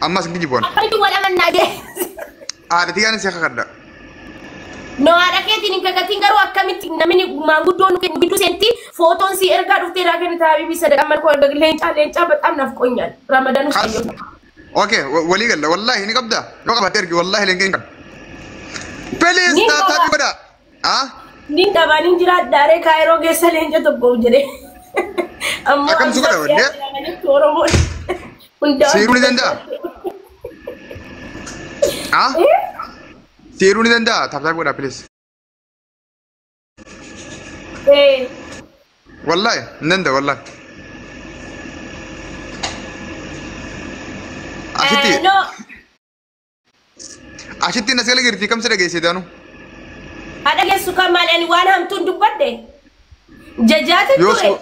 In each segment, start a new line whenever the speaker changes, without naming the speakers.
أما سنجي بون
أكيد ولا من نادي
عادتي أنا سيخ خدا
no ada keti ni kagatin garu akamiti namini mangudo no ken bidu senti foton si erga dufte ragen tabi bisa de amal ko lenca betam naf konyal ramadan sayo
اوكي ولي قال والله اني قبدا لو قبا تركي والله لين بليز تابي بدا ها
نين تباني جرا داري كايرو گيسا لنجا تو بوجري اما
كم سوغدا ودي سيروني دندا ها سيروني دندا تابي بدا بليز
ايه
والله نندا والله أشتي نسأل غيرتي كم سنة جيسي دانو؟
هذا جيسو كمال يعني وانا هم تندو بدي جاجات الدوري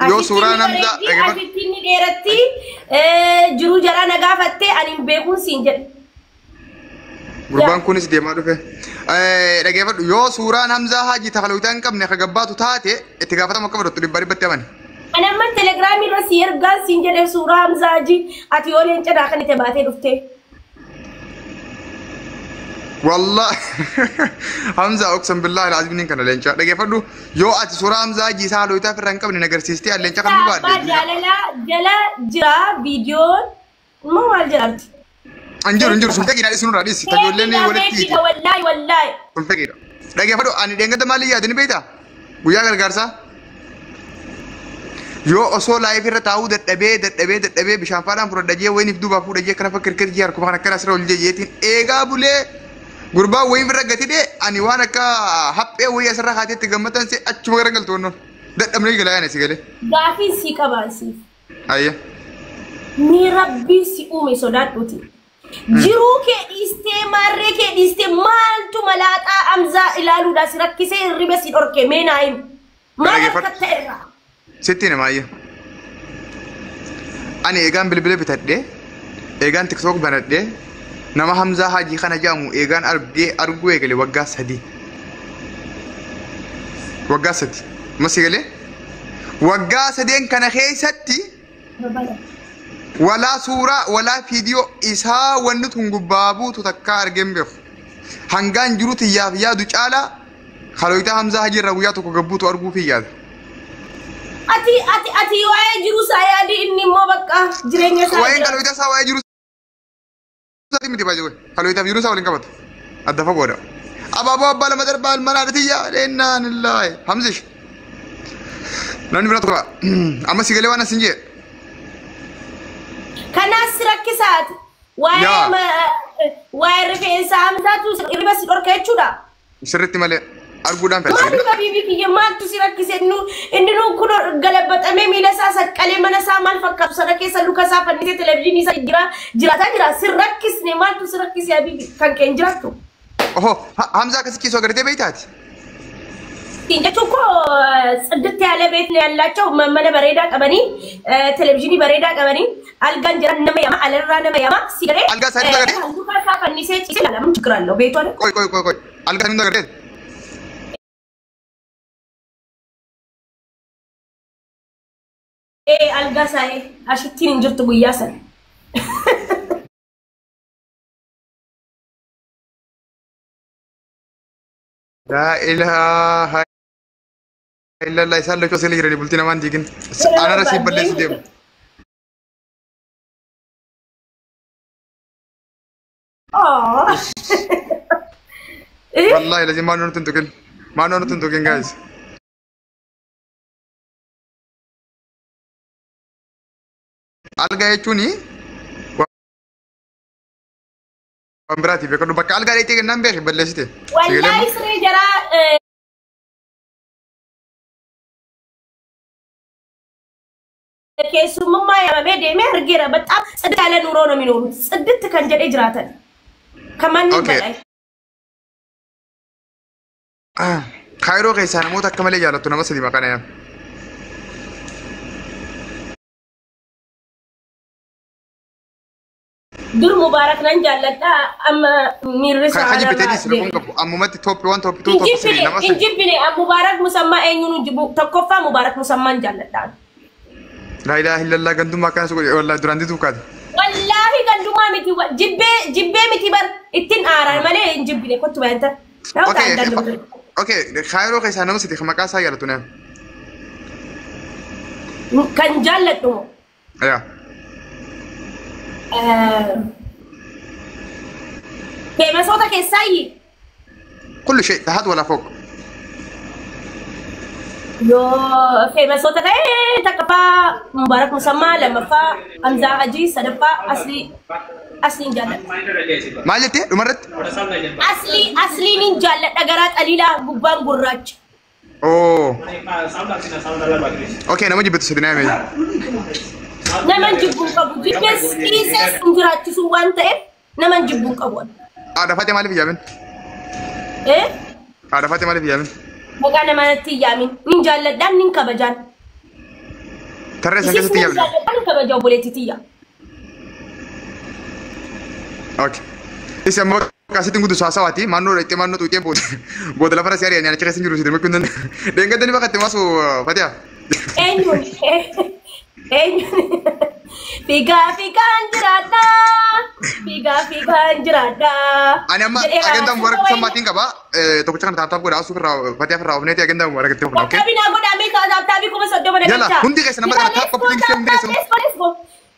يو سورة نمدا
أشتي نديرتي جرو جرا نقافتي أنا بيكون سينجل
قربان كونس دي ما دوفه رجعت يو سورة نمزا هاجي تخلوتان كم نخجبات وتاتي اتقافة ما كبرت تريباري بتماني
أنا من تلغرامي رسير قال سينجل سورة همزاجي أتيولي انت داخل تباتي دفتي
والله همزة أقسم بالله العظيم إنك أنا لينشا رجع فدو يو أتي سورة همزة جيسا لو يتافر رنكا من نجار سيستي لينشا كم بعد
جلا جرا فيديو مو الجرات
أنجر سنتك إلى اسمه رئيس تجولني ولا تيجي
والله
سنتك إلى رجع فدو أنا دينغ تمالي يا دني بيتا ويا غرغرسا يو أصول لايف الرتاو دتبه بشان فارم فرودجيه وين يفدو بافودجيه كنا فكر كرجيار كمان كنا سرول جيتين إيجا بوله غربا وين فرقتي دي أني وانا كا حبة ويا سر خاتي تجمعتن سي أشوف غرقل تونو ده أمريكا لا أنا سيقولي
غافي سيكا باسي
أيه
ni rabbi si ume sodat uti jiru ke istemare ke istemal tu malata amza ilalu da sirakise ribe si orke menaim malakatera
ستين مايه أنا إيجان بالبلي بتدي إيجان تكسوك بندي نما همزة هاجي خنا جامو إيجان أرجو يقولي وقاس هدي وقاس هدي ما سيقولي وقاس هدي كان خيستي ولا صورة ولا فيديو إسها ونتهم جبابو تتكار جنبه هنجان جروت يا دوجالا خلويته همزة هاجي روياتو كجبوتو أرجو في ياد
ati wae jiru saya di ini mau baka jirenya saya
wae kalau itu saya jiru tadi mesti baju kalau itu jiru saya lengkap ada apa bodoh apa bala madar bal mana ada tiya inna lillahi hamzish nani berat kok amma sigale wana sinje
kana sirakisat wae referensa hamza tu irba sidor kechuda
sirritti male argudan fes
ma bibi ki ma tu sirakise nu indinu kuno galabat ame milasa sakale manasa mal fakab sarake saluka sa fanite televizini sa jira sirakis ne ma tu sirakise ya bibi kan kenjatu
oh hamza kasiki so garde beitat
tinja tuko ጽድት ያለ ቤት ነው ያላቸው መመለ በሬዳ ቀበኒ ቴሌቪዥኒ በሬዳ ቀበኒ አልጋን ጀራ ነመያማ አለራ ነመያማ ሲገሬ
አልጋ ሳይድ ጋር
አንዱካ ሳፈኒሴ ይችላል ምን ችግር አለው ቤቱ አይደል
ቆይ አልጋ ምን ጋር
alga saya ashitin injirtu guyyasan
la ilaha illallah sallu ko seli reni bultina man digin ana rasib balle sidem wallahi lazim ma nonu tuntukin guys alga yechuni ambrati be kodu bakka alga rete nambe ballesite
wallahi sire jara kesumma ya bede me hergira በጣም ጽድት ያለ ኑሮ ነው የሚኖሩት ጽድት ከንጀደ ጅራተን ከማንም በላይ
ካይሮ ከይሳን ሞት አከመለ ያለቱ ነው መስሊ ማቀና ያ
dur mubarak nan jallata amma mirisa
haji betedi silon ko amumati top 1 top 2 top 3 namase
injibine mubarak musamma enyunu jibu tokkofa mubarak musamman jallata
la ilaha illallah gandum makana so wallahi durandi tu kad
wallahi gandum ما متي جبه متي بر اتين آرا مالي جبني كنت بنت
اوكي خيرو كيس انا مسيتي خمكا سايره تنام
كان جلته
ايوه
كيف صوتك يساي
كل شيء تحت ولا فوق
يو كيف صوتك تكفى مبارك مسمى لما فا أمزا عجي صدفة أصلي جلت
ما جتي مرت
أصلي نين جلت أجرات قليلة ببان قراج
اوه اوكي انا ما جبت سدنا مي
نمان جبون كابو جبس إيسس انجرات تسوان تأب نمان جبون كابو
ada Fatima Alif Yamin ada Fatima Alif Yamin
بقى نمان تيامين نين جلت دان نين كبجان
ترى سانك تيامين
نين كبجان بولتي تيا
اوكي اسمه kasih tunggu tu sasawati manu itu manu tu tiap buat la para siari ani cakap sendiri sudah mungkin dengan tadi bakat masuk Fatia
Figa anjirada Figa anjirada
ani amma agenda mubarak sama tinggal ba to cakap tatap ko rasu raw Fatia raw ne agenda mubarak tu oke
tapi na goda me ka tapi ko masuk mana
yalla hundi guys nama tatap ko penting sem deh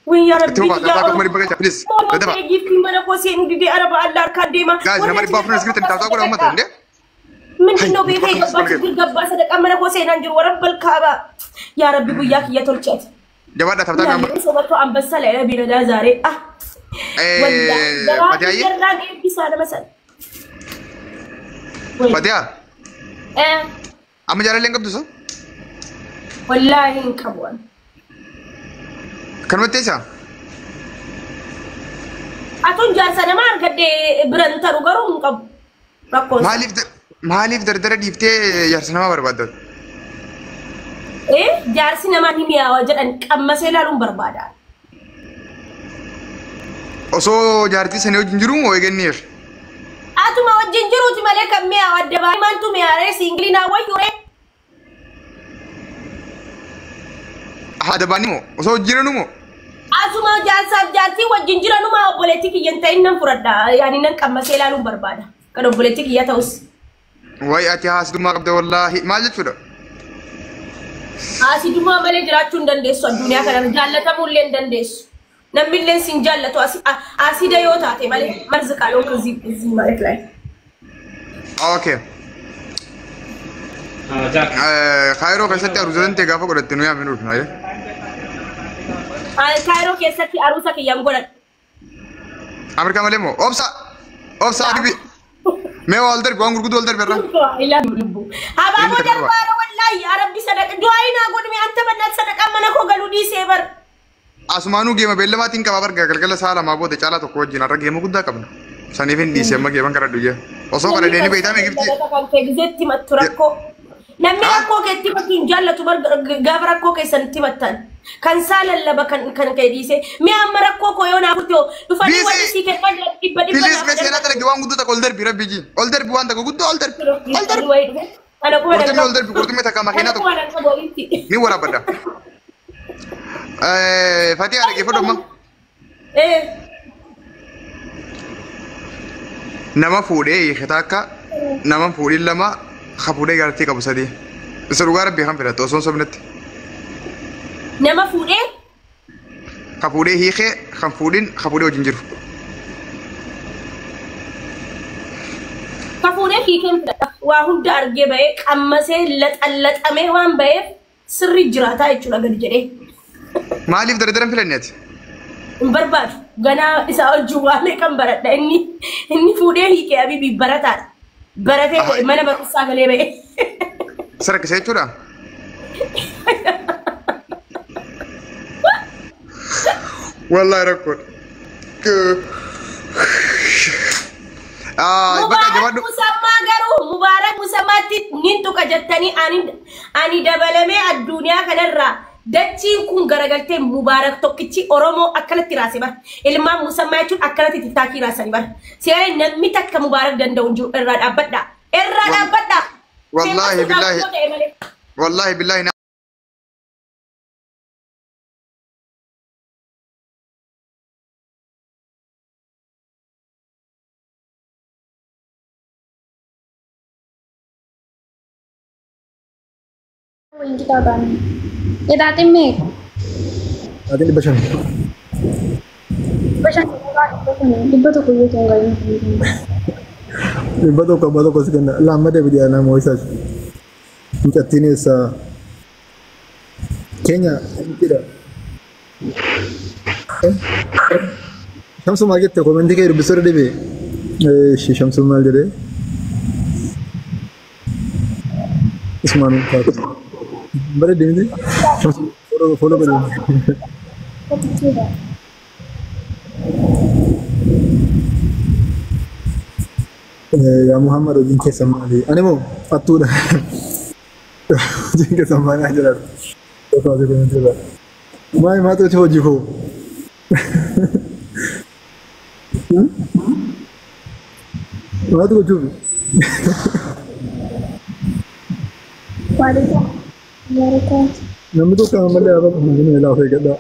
Wih ya Rabbi
coba tatap ko mari bagai please
tetap gift mana ko sen di Arab Allah kadima
guys nama di bawah skrip tatap ko umat deh
من إنه بيجي جبّا صدق أمانة كوسين أنجر ورب الكعبة يا ربي بياك يا ترجت
جواد tatap nama
سوبر تو أم بس لا بينا دازاري
Fatia ye
جرّان إيه بيسا أنا مثلا
Fatia amma jalan lengkap tu so
والله إنكبوان
kan mati sah
أتون جالسة أنا ما أركض برنتر وقرون كب ركوز
Malif dardara difte yarsana ma barbadot
jaarsi nama ni miyawa jedhan qammasee ilaaluun barbaada
osoo jaartii sanii wajjin jiru moo eeganneef
atuma wajjin jiruuti malee kan miyawa adda baay'ee maantu miyaaree siingilii naa wayyure
haada baani moo osoo jiranu moo
asuma jaarsaaf jaartii wajjin jiranuma obboleettii kiyyan ta'in nan furadha yaani nan qammasee ilaaluun barbaada kan obboleettii kiyya ta'us
way ati haasdummaa qabda wallaahi maal jechuudha
haasdummaa malee jiraachuu hin dandeessu addunyaa kana jaalatamullee hin dandeessu namillee sin jaallatu asida yoo taate malee marziqaa yoo kazii ማለት ላይ
okay kaayiroo keessatti aruusatti gaafa godhatte nu yaaminuuf malee
kaayiroo keessatti aruusa kiyyaan godhan
Amerikaa malee moo obsa adibi मैं वालदर बांग गुरगुद वालदर कर रहा
हवा वो दरबार वल्लाह या रब्बी सदक दुआई ना गुड में अंत बन्नत सदक मन को गलुडी सेवर
आसमानु गेम बेल्ले बातिंग का बाबर गलगल साला माबो दे चला तो कोच जिना रा गेम गुद्दा कबना सनीफिन दी से मगे बंकर दुया ओसो करे देनी बेटा में gift
kan ke gizetti matturako namni akko ke tibatin jallatu bar gabra ko ke santi matan kan salallaba kan ke dise me amara ko ko yona futo du fadi wadi sike kan dibba
please me sena tara gewang gudda ta older bi rabbi ji older bi wanda ko gudda older
ana ko
wala older bi kurtu meta kama kena to ni wara bada Fatia ada ke foto ma nama fude khitaka nama fude lama khafude garti ka busadi saruga rabbi kham fira to son sobnet
nama fude
khafude hiike khafude wajinjiru
khafude hiiken waa hunda arge bae qammasee laxallaxame waan bae sirri jiraata jechuudha gadi jedhee
maaliif dardaran filanneeti
barbaadu ganaa isaa wajjin waalee kan baradha inni fuudhee hiikee abibii barataadha baratee mana barumsaa galee ba'e
sarakkisa jechuudha wallahi rakkoon bakka jabaadhu
musammaa garuu mubaarak musammaatti nintu qajattanii ani dabalamee addunyaa kanarraa dachiin kun garagaltee mubaarak tokkichi oromoo akkanatti raase bar ilmaan musammaa jechuun akkanatti tittaakii raasanii bar seeraan namni takka mubaarak danda'u jiru irraa dhaabbadha
wallahi billahi
Wing kita ban. Kita timik.
Ate di bashan.
Bashan iba to kuyo tunggal.
Bato ko sikana lama de bidia na mo isa. Mtatini sa Kenya kida. Shamsu magette ko mende ke rubisore debe. Shi Shamsu mal dere. Ismanu ka. Bare dinde. Shamsu follow karo. Ya Muhammad jinke samali. Anemo atuda. Jinke samali aja. To ka de ko Mai ma to choji ho. Ma to choji.
Wadita. Mereka.
Namu to ka male aba mane la hoye gada.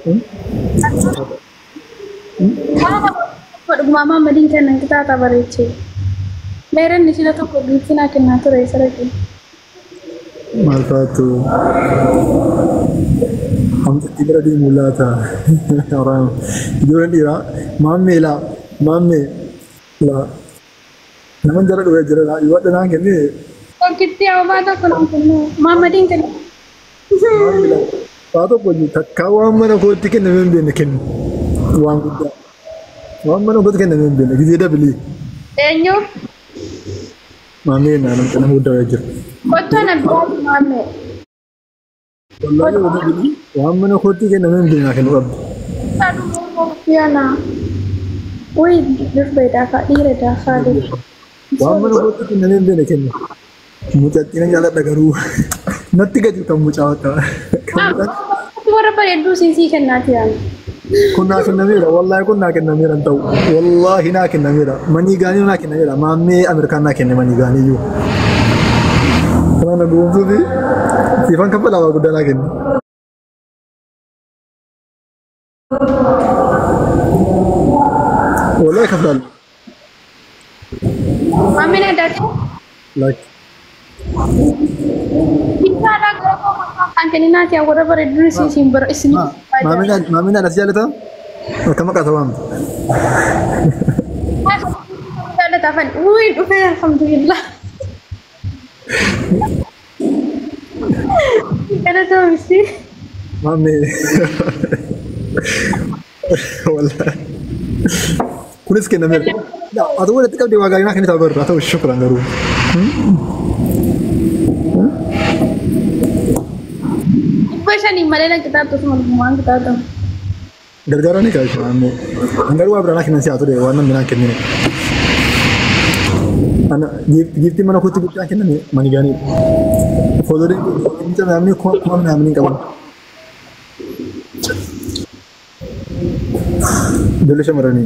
Mama madin kan kita ta barice. Meren di sini tuh kok bikin akin nato dari saraki.
Malfatu. हम तो तिगरा दी मुला था और जोरन दिरा मामे ला नमन जरा युवा तो ना कहने
और कितने आवाज़ तो ना करना मामा दिन kan
Pato ko ni takawa mana ko tikin na membe na kin wan gudda wan mana ko tikin na membe na gidi da bili
enyo
mame na nan kana hudda wajir
ko to na bi mame
wallahi wada bili wan mana ko tikin na membe na kin rab
yana wai duk bai da ka dire da ka da
wan mana ko tikin na membe na kin mutatinan jala daga ruwa natti gaji kan mucawata
wara pare du sisi kan natiyan
kunna kin namira wallahi kunna kin namira taw wallahi na kin namira mani gani na kin namira mamme amerika na kin mani gani yu kana gumzu bi sifan kapala wa gudana kin wallahi kafal
mame na dati
like
kita ada gerakan makan kini nanti aku dapat dulu sih simbar ismi.
Mami na nasi jalita? Kamu kata wam.
Ada tafan. Wih, alhamdulillah. Ada tuh mesti.
Mami. Wallah. Kunis kena mer. Ya, atau udah tikam di wagayna kini tahu atau syukran garu.
Ibu ni mana kita tuh semua kita tuh.
Gara-gara nih guys, mami. Anggaru abra nak nasi atau deh, warna minang kini. Anak gifti mana kutu gifti akhirnya nih, mani gani. Follow deh, kita mami kau mami kawan. Dulu saya merani.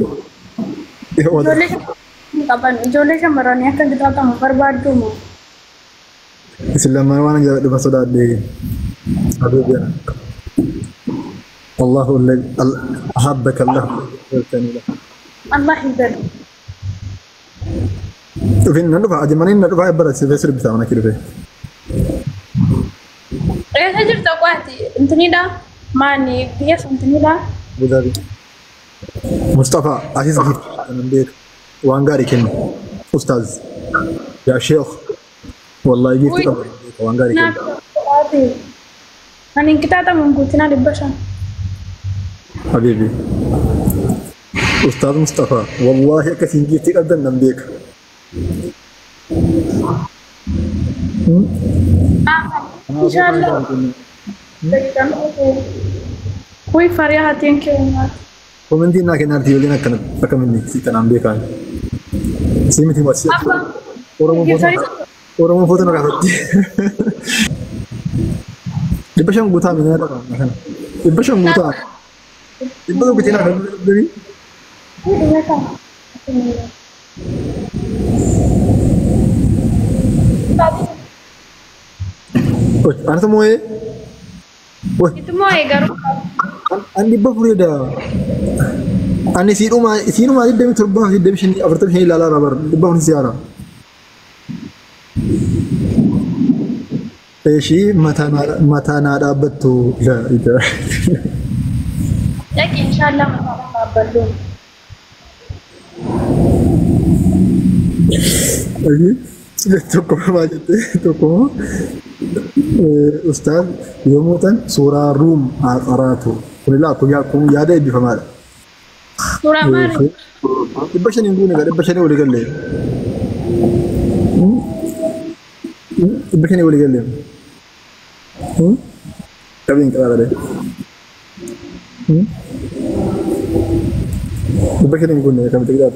Kapan? Jole saya merani akan kita tahu berbadu mu.
Islam mana jadi masuk dari aduh dia. Allahu ahabbak Allah
Allah hidup.
Fin nanu pak aja mana nanu pak berat sih besar bisa mana kira.
Saya cerita kau hati, entah dah mani dia entah dah.
Budari. Mustafa Aziz Gif nambil Wangari kin Ustaz ya Sheikh wallahi Gif kita Wangari kin
Nanti kita tak mengikuti di bahasa
Habibi Ustaz Mustafa wallahi kasih Gif kita dan nambil
Insyaallah Kui Faria hati yang kena
Komentin nak kena diuli nak kena akan mendiksi tanam bekan. Sini mesti masih. Orang mau foto nak apa? Di pasang buta mana ada kan? Di pasang buta. Di pasang buta nak beri. Oh, anak semua eh?
Itu mau garu.
Andi bafuri dah. Ani si rumah di demi terbang di demi sini apertar sini lala rabar di bawah siara. ايشي متى نادى بتو لا إذا
لكن إن شاء الله ما أقبلون.
أجي تكو ما جت تكو أستاذ يوموتن سورة روم قرأته ولا أكو ياكم يا ده بفهمه
سورة ماري.
إبشر يقولون كذا إبشر يقولون كذا إبشر يقولون كذا كابين كذا كذا إبشر يقولون كذا كذا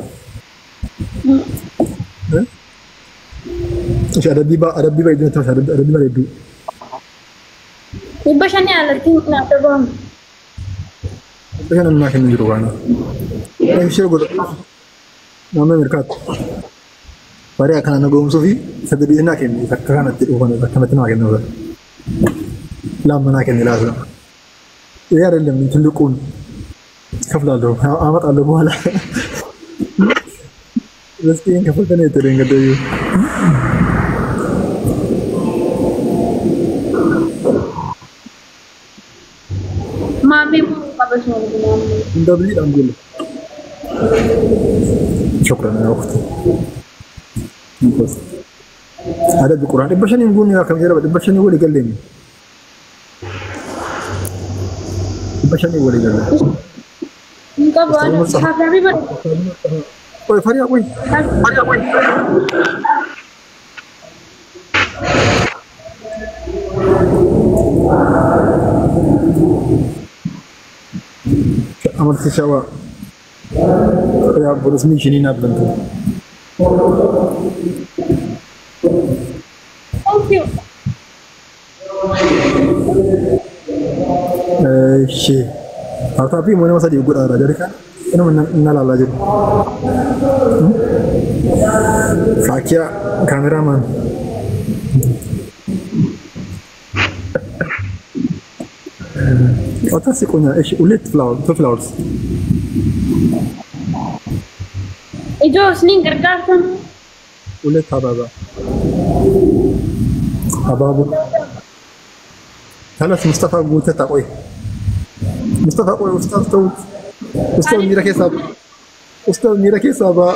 إيش ada biba itu terus ada biba itu.
Ibashannya alatin nada bang.
Kan anak ini juga kan. Yang sih gue nama mereka. Pada akan anak gue musuhi sedih anak ini. Sekarang nanti bukan sekarang nanti nak ini juga. Lama nak ini lazim. Ya ada yang menjelukun. Kaflah dong. Amat ada bola. Rezeki yang kaflah kan itu yang kata you.
Mami mau kabel semua mami.
Anda beli ambil. Syukran ya waktu. Bos. Ada di Quran. Ibashan yang guni akan jadi. Ibashan yang boleh galim. Ibashan yang boleh galim.
Enggak boleh. Habis ber.
Oi, Faria, oi. Faria, oi. Amat siapa? Ya, beresmi sini nak tentu.
Thank you.
Sih. Tapi mana masa diukur ada jadi kan? Ini mana lala jadi. Fakir kameraman. Atas punya, ulit flowers.
Itu sening kerja kan?
Ulit apa? Ababu. Halas Mustafa قلت تقوي. Mustafa قوي أستاذ ميرا كيسابا. أستاذ ميرا كيسابا.